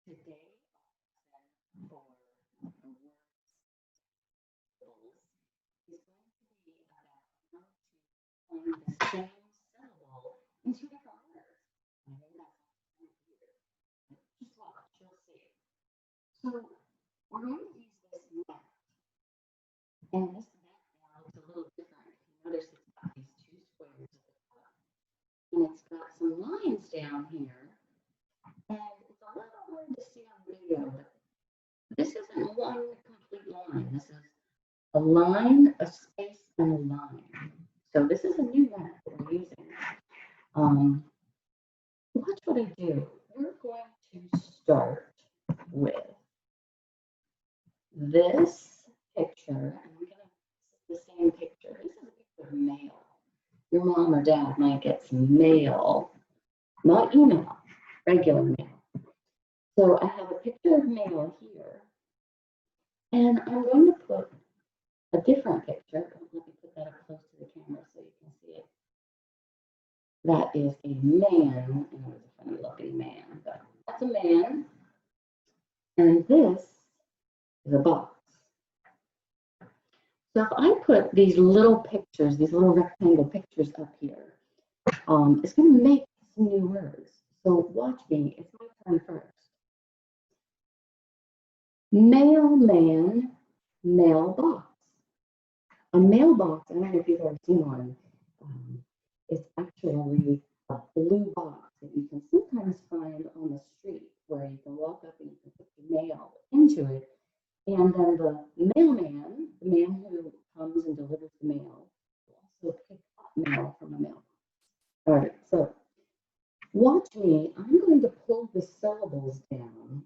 Today, for the word syllables is going to be about how to form the same syllable in two different words. I think that's kind of weird. Just watch, you'll see. So we're going to use this mat, and this mat now looks a little different. If you notice, it's got these two squares at the top, and it's got some lines down here, and it's a little hard to see on video, but this isn't one complete line. This is a line, a space, and a line. So this is a new mat that we're using. Watch what I do. We're going to start with this picture, and I'm going to the same picture. This is a picture of mail. Your mom or dad might get some mail, not email, regular mail. So I have a picture of mail here, and I'm going to put a different picture. Let me put that up close to the camera so you can see it. That is a man, and it was a funny looking man, but that's a man. And this is a box. So if I put these little pictures, these little rectangle pictures up here, it's going to make some new words. So watch me. It's my turn first. Mailman, mailbox. A mailbox, I don't know if you've ever seen one, it's actually a blue box that you can sometimes find on the street where you can walk up and you can put your mail into it. And then the mailman, the man who comes and delivers the mail, will also pick up mail from a mailbox. All right, so watch me. I'm going to pull the syllables down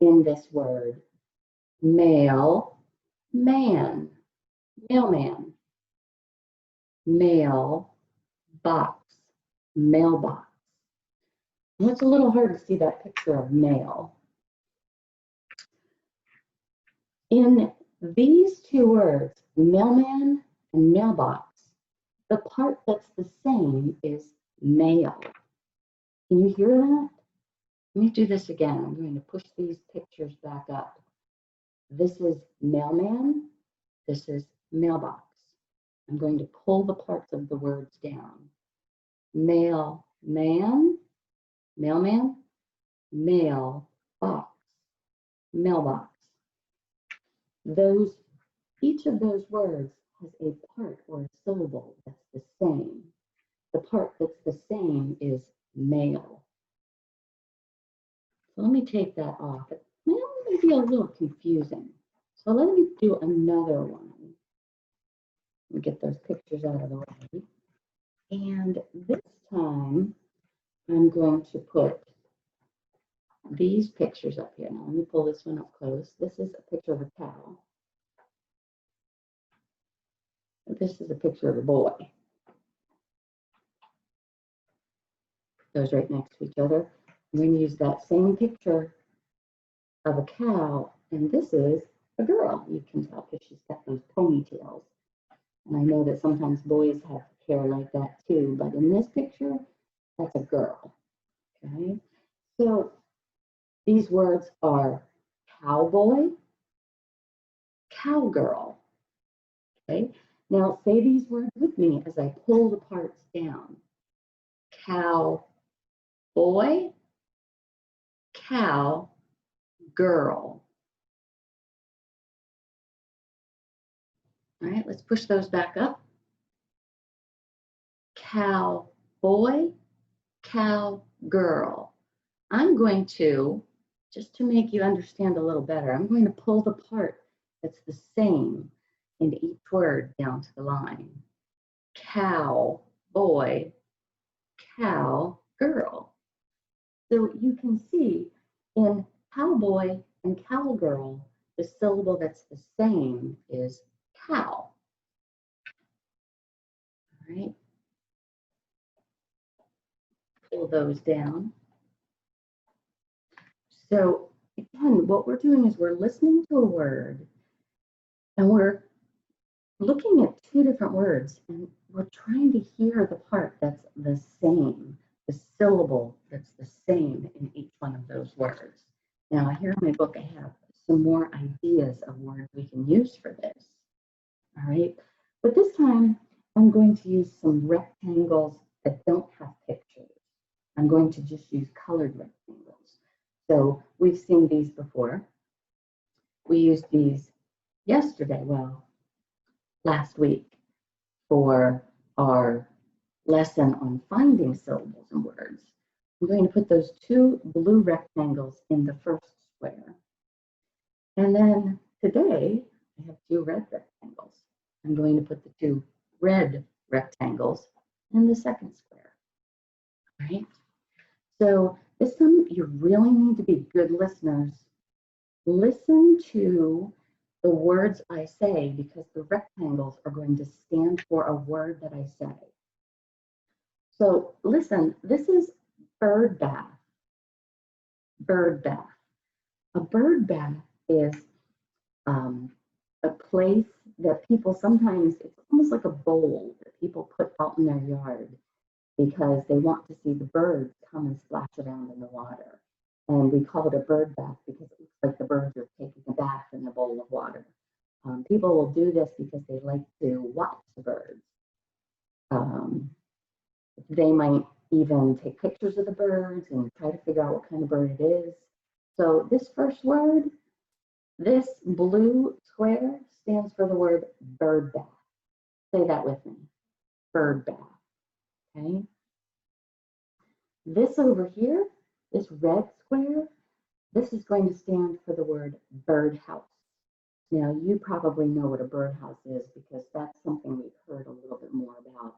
in this word. Mail, man, mailman, mail, box, mailbox. And it's a little hard to see that picture of mail. In these two words, mailman and mailbox, the part that's the same is mail. Can you hear that? Let me do this again. I'm going to push these pictures back up. This is mailman. This is mailbox. I'm going to pull the parts of the words down. Mailman, mailman, mailbox, mailbox. Each of those words has a part or a syllable that's the same. The part that's the same is mail. So let me take that off. It may be a little confusing. So let me do another one. Let me get those pictures out of the way. And this time, I'm going to put these pictures up here. Now, let me pull this one up close. This is a picture of a cow. This is a picture of a boy. Those right next to each other. I'm going to use that same picture of a cow, and this is a girl. You can tell because she's got those ponytails. And I know that sometimes boys have hair like that too, but in this picture, that's a girl. Okay, so these words are cowboy, cowgirl. Okay, now say these words with me as I pull the parts down. Cowboy, cow, girl. All right, let's push those back up. Cowboy, cow, girl. I'm going to, just to make you understand a little better, I'm going to pull the part that's the same in each word down to the line. Cow, boy, cow, girl. So you can see in cowboy and cowgirl, the syllable that's the same is cow. All right. Pull those down. So again, what we're doing is we're listening to a word and we're looking at two different words and we're trying to hear the part that's the same, the syllable that's the same in each one of those words. Now, here in my book, I have some more ideas of words we can use for this. All right, but this time I'm going to use some rectangles that don't have pictures. I'm going to just use colored rectangles. So we've seen these before. We used these yesterday, well, last week, for our lesson on finding syllables in words. I'm going to put those two blue rectangles in the first square. And then today, I have two red rectangles. I'm going to put the two red rectangles in the second square. All right? So this time, you really need to be good listeners. Listen to the words I say because the rectangles are going to stand for a word that I say. So listen, this is bird bath. Bird bath. A bird bath is a place that people sometimes, it's almost like a bowl that people put out in their yard because they want to see the birds come and splash around in the water. And we call it a bird bath because it looks like the birds are taking a bath in a bowl of water. People will do this because they like to watch the birds. They might even take pictures of the birds and try to figure out what kind of bird it is. So this first word, this blue square stands for the word bird bath. Say that with me, bird bath, okay? This over here, this red square, this is going to stand for the word birdhouse. Now, you probably know what a birdhouse is because that's something we've heard a little bit more about.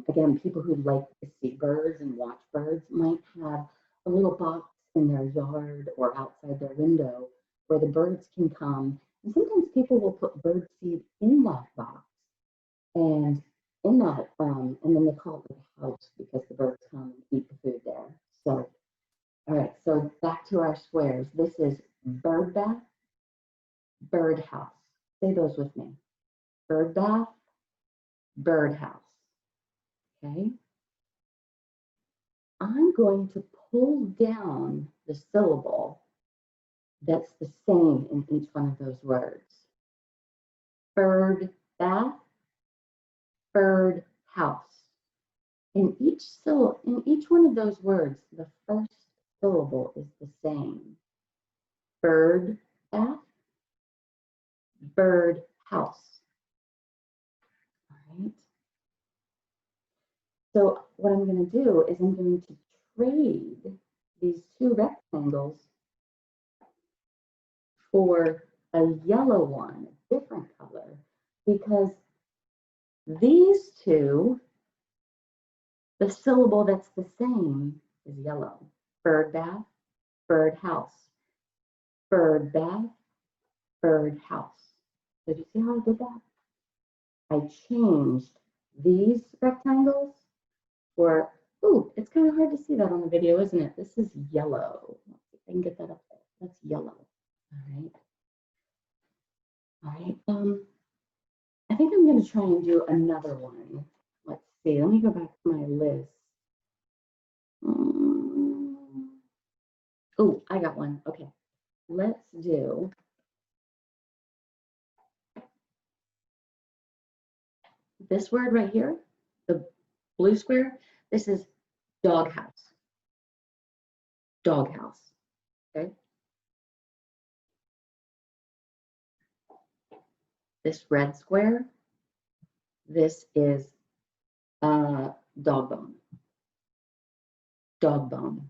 Again, people who like to see birds and watch birds might have a little box in their yard or outside their window where the birds can come. And sometimes people will put bird seed in that box and in that, and then they call it a house because the birds come and eat the food there. So, all right, so back to our squares. This is bird bath, birdhouse. Say those with me. Bird bath, birdhouse. Okay. I'm going to pull down the syllable that's the same in each one of those words. Bird bath, bird house. In each one of those words, the first syllable is the same. Bird bath, bird house. All right. So what I'm going to do is I'm going to trade these two rectangles for a yellow one, a different color, because these two, the syllable that's the same is yellow. Bird bath, bird house. Bird bath, bird house. Did you see how I did that? I changed these rectangles for, ooh, it's kind of hard to see that on the video, isn't it? This is yellow. Let's see if I can get that up there. That's yellow. All right. All right. I think I'm going to try and do another one. Let's see. Let me go back to my list. Oh, I got one. Okay. Let's do this word right here, the blue square. This is doghouse. Doghouse. Okay. This red square, this is dog bone. Dog bone.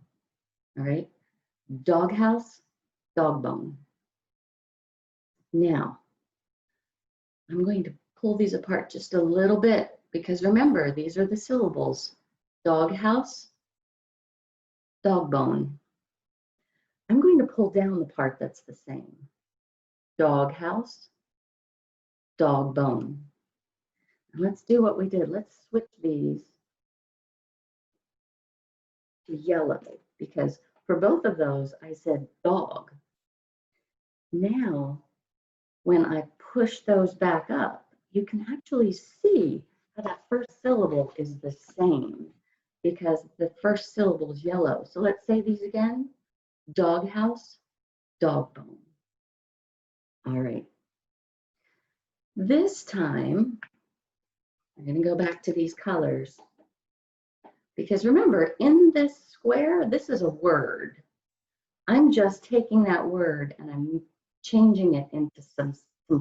All right. Doghouse, dog bone. Now, I'm going to pull these apart just a little bit because remember, these are the syllables. Doghouse, dog bone. I'm going to pull down the part that's the same. Doghouse, dog bone. And let's do what we did. Let's switch these to yellow because for both of those, I said dog. Now, when I push those back up, you can actually see how that first syllable is the same because the first syllable is yellow. So let's say these again. Doghouse, dog bone. All right. This time, I'm going to go back to these colors. Because remember, in this square, this is a word. I'm just taking that word and I'm changing it into some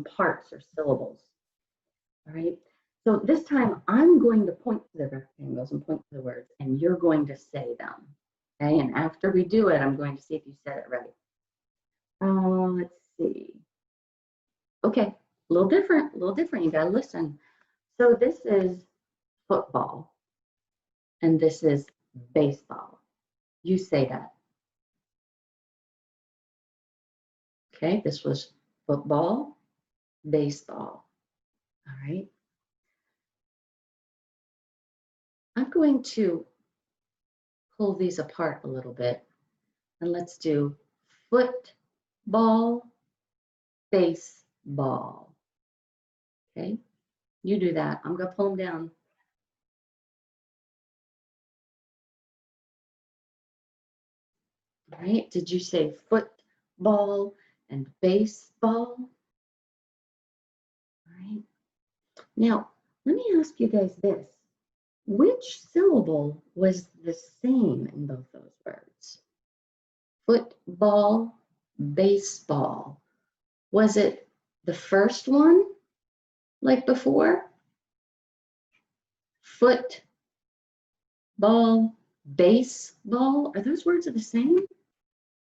parts or syllables. All right. So this time I'm going to point to the rectangles and point to the words, and you're going to say them. Okay. And after we do it, I'm going to see if you said it right. Let's see. Okay. A little different. You got to listen. So this is football, and this is baseball. You say that. Okay, this was football, baseball. All right. I'm going to pull these apart a little bit, and let's do football, baseball. Okay, you do that. I'm going to pull them down. All right, did you say football and baseball? All right. Now, let me ask you guys this. Which syllable was the same in both those words? Football, baseball. Was it the first one, like before? Football, baseball. Are those words the same?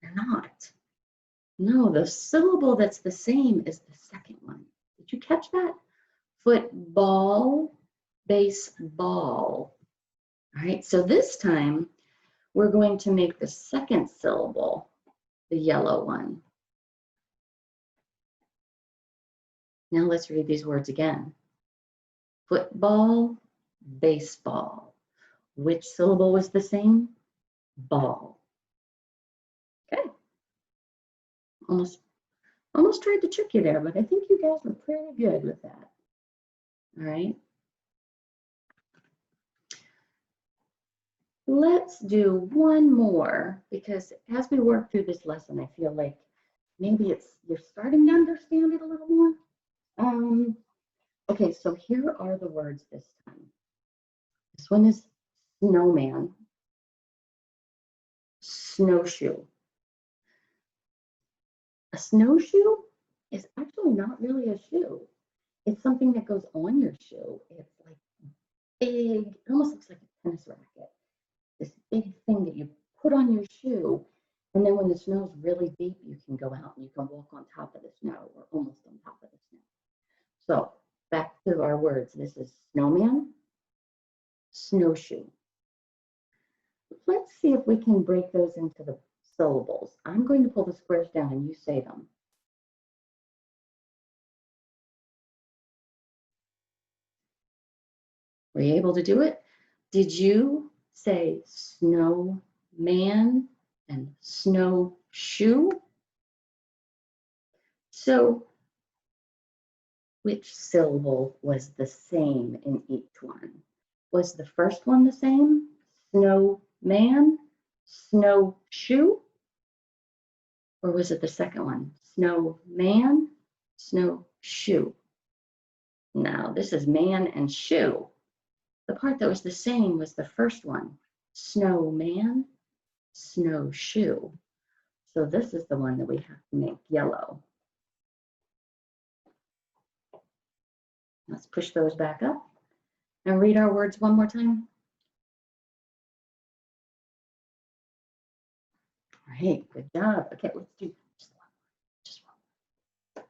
They're not. No, the syllable that's the same is the second one. Did you catch that? Football, baseball. All right, so this time we're going to make the second syllable the yellow one. Now let's read these words again. Football, baseball. Which syllable was the same? Ball. Okay. Almost tried to trick you there, but I think you guys were pretty good with that. All right. Let's do one more, because as we work through this lesson, I feel like maybe you're starting to understand it a little more. Okay, so here are the words this time. This one is snowman, snowshoe. A snowshoe is actually not really a shoe. It's something that goes on your shoe. It's like big, it almost looks like a tennis racket. This big thing that you put on your shoe, and then when the snow's really deep, you can go out and you can walk on top of the snow, or almost on top of the snow. So back to our words. This is snowman, snowshoe. Let's see if we can break those into the syllables. I'm going to pull the squares down and you say them. Were you able to do it? Did you say snowman and snowshoe? So which syllable was the same in each one? Was the first one the same? Snowman, snowshoe? Or was it the second one? Snowman, snowshoe. Now, this is man and shoe. The part that was the same was the first one. Snowman, snowshoe. So this is the one that we have to make yellow. Let's push those back up and read our words one more time. All right, good job. Okay, let's do just one.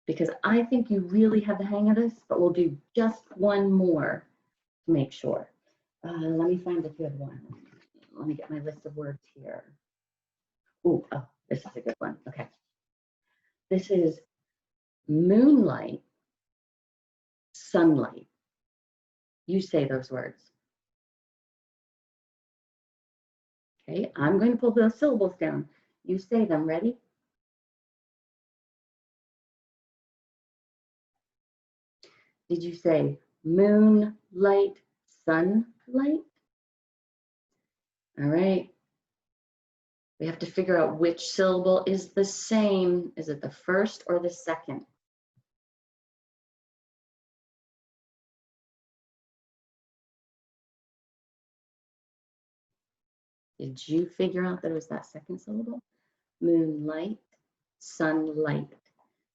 Because I think you really have the hang of this, but we'll do just one more to make sure. Let me find a good one. Let me get my list of words here. Oh, this is a good one. Okay. This is moonlight, sunlight. You say those words. Okay, I'm going to pull those syllables down. You say them. Ready? Did you say moonlight, sunlight? All right. We have to figure out which syllable is the same. Is it the first or the second? Did you figure out that it was that second syllable? Moonlight, sunlight.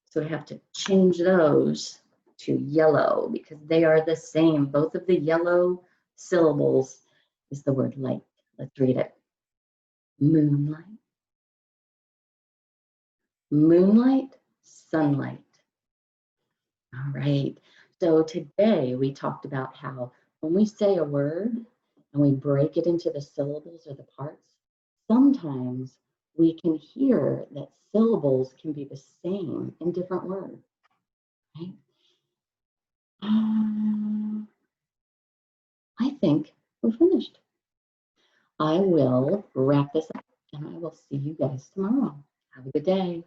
So we have to change those to yellow because they are the same. Both of the yellow syllables is the word light. Let's read it. Moonlight, moonlight, sunlight. All right. So today we talked about how when we say a word and we break it into the syllables or the parts, sometimes we can hear that syllables can be the same in different words. Right? I think we're finished. I will wrap this up and I will see you guys tomorrow. Have a good day.